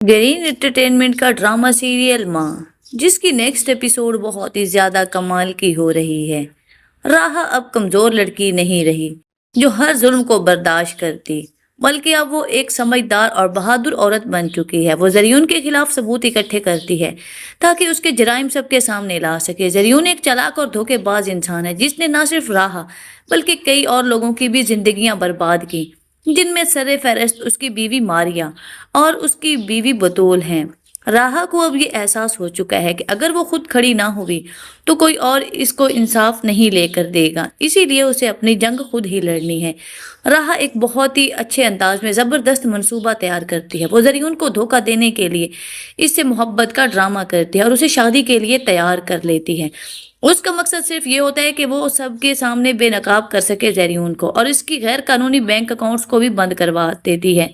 Green entertainment کا drama serial ماں، جس کی نیکسٹ ایپیسوڈ بہت ہی زیادہ کمال کی ہو رہی ہے۔ راہا اب کمزور لڑکی نہیں رہی جو ہر ظلم کو برداشت کرتی، بلکہ اب وہ ایک سمجھدار اور بہادر عورت بن چکی ہے۔ وہ زریون کے خلاف ثبوت اکٹھے کرتی ہے تاکہ اس کے جرائم سب کے سامنے لا سکے۔ زریون ایک چالاک اور دھوکے باز انسان ہے جس نے نہ صرف راہا بلکہ کئی اور لوگوں کی بھی زندگیاں برباد کی، جن میں سر فہرست اس کی بیوی ماریا اور اس کی بیوی بطول ہیں۔ راہا کو اب یہ احساس ہو چکا ہے کہ اگر وہ خود کھڑی نہ ہوئی تو کوئی اور اس کو انصاف نہیں لے کر دے گا، اسی لیے اسے اپنی جنگ خود ہی لڑنی ہے۔ راہا ایک بہت ہی اچھے انداز میں زبردست منصوبہ تیار کرتی ہے۔ وہ زریون کو دھوکہ دینے کے لیے اس سے محبت کا ڈرامہ کرتی ہے اور اسے شادی کے لیے تیار کر لیتی ہے۔ اس کا مقصد صرف یہ ہوتا ہے کہ وہ سب کے سامنے بے نقاب کر سکے زریون کو، اور اس کی غیر قانونی بینک اکاؤنٹس کو بھی بند کروا دیتی ہے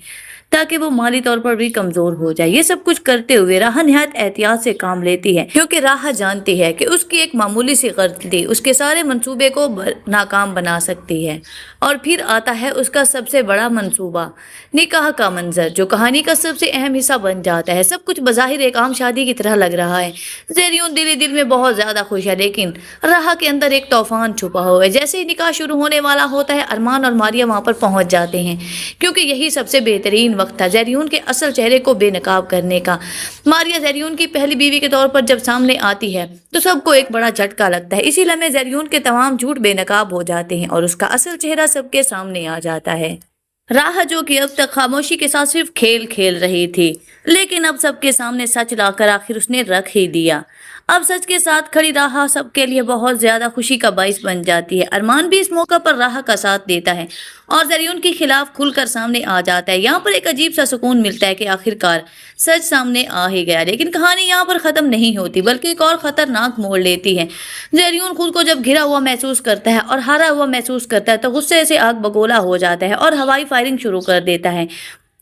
تاکہ وہ مالی طور پر بھی کمزور ہو جائے۔ یہ سب کچھ کرتے ہوئے راہا نہایت احتیاط سے کام لیتی ہے، کیونکہ راہا جانتی ہے کہ اس کی ایک معمولی سی غلطی اس کے سارے منصوبے کو ناکام بنا سکتی ہے۔ اور پھر آتا ہے اس کا سب سے بڑا منصوبہ، نکاح کا منظر، جو کہانی کا سب سے اہم حصہ بن جاتا ہے۔ سب کچھ بظاہر ایک عام شادی کی طرح لگ رہا ہے۔ زریون دل ہی دل میں بہت زیادہ خوش ہے، لیکن راہا کے اندر ایک طوفان چھپا ہوا ہے۔ جیسے ہی نکاح شروع ہونے والا ہوتا ہے، ارمان اور ماریا وہاں پر پہنچ جاتے ہیں، کیونکہ یہی سب سے بہترین وقت تھا زریون کے اصل چہرے کو بے نقاب کرنے کا۔ ماریا زریون کی پہلی بیوی کے طور پر جب سامنے آتی ہے تو سب کو ایک بڑا جھٹکا لگتا ہے۔ اسی لمحے زریون کے تمام جھوٹ بے نقاب ہو جاتے ہیں اور اس کا اصل چہرہ سب کے سامنے آ جاتا ہے۔ راہا، جو کہ اب تک خاموشی کے ساتھ صرف کھیل کھیل رہی تھی، لیکن اب سب کے سامنے سچ لا کر آخر اس نے رکھ ہی دیا۔ اب سچ کے ساتھ کھڑی راہا سب کے لیے بہت زیادہ خوشی کا باعث بن جاتی ہے۔ ارمان بھی اس موقع پر راہا کا ساتھ دیتا ہے اور زریون کے خلاف کھل کر سامنے آ جاتا ہے۔ یہاں پر ایک عجیب سا سکون ملتا ہے کہ آخرکار سچ سامنے آ ہی گیا، لیکن کہانی یہاں پر ختم نہیں ہوتی بلکہ ایک اور خطرناک موڑ لیتی ہے۔ زریون خود کو جب گھرا ہوا محسوس کرتا ہے اور ہارا ہوا محسوس کرتا ہے تو غصے سے آگ بگولا ہو جاتا ہے اور ہوائی فائرنگ شروع کر دیتا ہے۔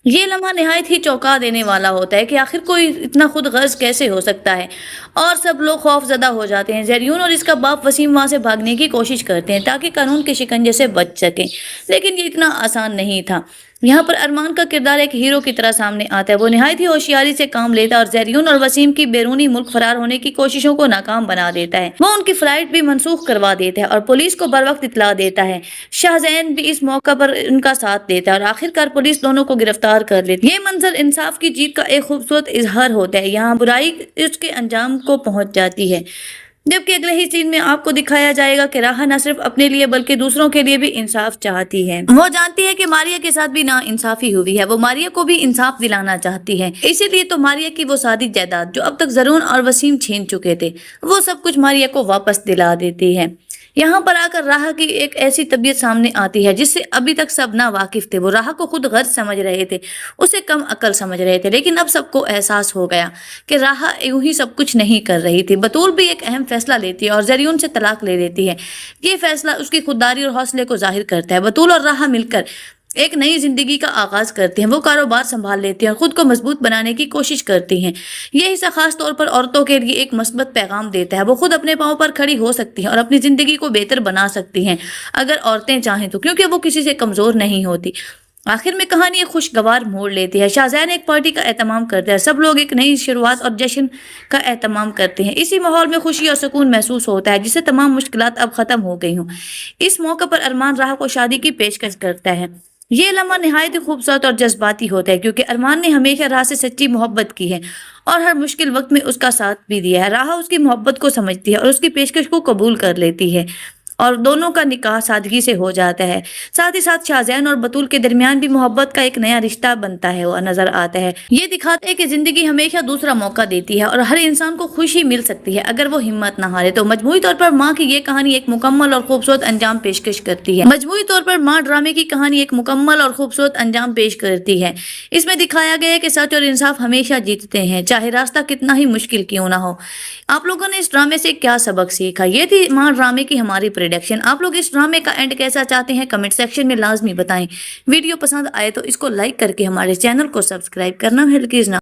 یہ لمحہ نہایت ہی چونکا دینے والا ہوتا ہے کہ آخر کوئی اتنا خود غرض کیسے ہو سکتا ہے، اور سب لوگ خوف زدہ ہو جاتے ہیں۔ زریون اور اس کا باپ وسیم وہاں سے بھاگنے کی کوشش کرتے ہیں تاکہ قانون کے شکنجے سے بچ سکیں، لیکن یہ اتنا آسان نہیں تھا۔ یہاں پر ارمان کا کردار ایک ہیرو کی طرح سامنے آتا ہے۔ وہ نہایت ہی ہوشیاری سے کام لیتا ہے اور زریون اور وسیم کی بیرونی ملک فرار ہونے کی کوششوں کو ناکام بنا دیتا ہے۔ وہ ان کی فلائٹ بھی منسوخ کروا دیتا ہے اور پولیس کو بر وقت اطلاع دیتا ہے۔ شاہزین بھی اس موقع پر ان کا ساتھ دیتا ہے اور آخرکار پولیس دونوں کو گرفتار کر لیتی ہے۔ یہ منظر انصاف کی جیت کا ایک خوبصورت اظہار ہوتا ہے۔ یہاں برائی اس کے انجام کو پہنچ جاتی ہے، جبکہ اگلے ہی سین میں آپ کو دکھایا جائے گا کہ راہا نہ صرف اپنے لیے بلکہ دوسروں کے لیے بھی انصاف چاہتی ہے۔ وہ جانتی ہے کہ ماریا کے ساتھ بھی ناانصافی ہوئی ہے، وہ ماریا کو بھی انصاف دلانا چاہتی ہے۔ اسی لیے تو ماریا کی وہ ساری جائیداد جو اب تک زرون اور وسیم چھین چکے تھے، وہ سب کچھ ماریا کو واپس دلا دیتی ہے۔ یہاں پر آ کر راہا کی ایک ایسی طبیعت سامنے آتی ہے جس سے ابھی تک سب نا واقف تھے۔ وہ راہا کو خود غرض سمجھ رہے تھے، اسے کم عقل سمجھ رہے تھے، لیکن اب سب کو احساس ہو گیا کہ راہا یوں ہی سب کچھ نہیں کر رہی تھی۔ بطول بھی ایک اہم فیصلہ لیتی ہے اور زریون سے طلاق لے لیتی ہے۔ یہ فیصلہ اس کی خودداری اور حوصلے کو ظاہر کرتا ہے۔ بطول اور راہا مل کر ایک نئی زندگی کا آغاز کرتے ہیں۔ وہ کاروبار سنبھال لیتے ہیں اور خود کو مضبوط بنانے کی کوشش کرتی ہیں۔ یہ حصہ خاص طور پر عورتوں کے لیے ایک مثبت پیغام دیتا ہے۔ وہ خود اپنے پاؤں پر کھڑی ہو سکتی ہیں اور اپنی زندگی کو بہتر بنا سکتی ہیں اگر عورتیں چاہیں تو، کیونکہ وہ کسی سے کمزور نہیں ہوتی۔ آخر میں کہانی ایک خوشگوار موڑ لیتی ہے۔ شاہزین ایک پارٹی کا اہتمام کرتا ہے، سب لوگ ایک نئی شروعات اور جشن کا اہتمام کرتے ہیں۔ اسی ماحول میں خوشی اور سکون محسوس ہوتا ہے جسے تمام مشکلات اب ختم ہو گئی ہوں۔ اس موقع پر ارمان راہا کو شادی کی پیشکش کرتا ہے۔ یہ لمحہ نہایت ہی خوبصورت اور جذباتی ہوتا ہے کیونکہ ارمان نے ہمیشہ راہا سے سچی محبت کی ہے اور ہر مشکل وقت میں اس کا ساتھ بھی دیا ہے۔ راہا اس کی محبت کو سمجھتی ہے اور اس کی پیشکش کو قبول کر لیتی ہے اور دونوں کا نکاح سادگی سے ہو جاتا ہے۔ ساتھ ہی ساتھ شاہزین اور بطول کے درمیان بھی محبت کا ایک نیا رشتہ بنتا ہے وہ نظر آتا ہے۔ یہ دکھاتا ہے کہ زندگی ہمیشہ دوسرا موقع دیتی ہے اور ہر انسان کو خوشی مل سکتی ہے اگر وہ ہمت نہ ہارے۔ تو مجموعی طور پر ماں کی یہ کہانی ایک مکمل اور خوبصورت انجام پیشکش کرتی ہے۔ مجموعی طور پر ماں ڈرامے کی کہانی ایک مکمل اور خوبصورت انجام پیش کرتی ہے۔ اس میں دکھایا گیا ہے کہ سچ اور انصاف ہمیشہ جیتتے ہیں، چاہے راستہ کتنا ہی مشکل کیوں نہ ہو۔ آپ لوگوں نے اس ڈرامے سے کیا سبق سیکھا؟ یہ تھی ماں ڈرامے کی ہماری پریڈکشن۔ آپ لوگ اس ڈرامے کا اینڈ کیسا چاہتے ہیں کمنٹ سیکشن میں لازمی بتائیں۔ ویڈیو پسند آئے تو اس کو لائک کر کے ہمارے چینل کو سبسکرائب کرنا ہرگز نہ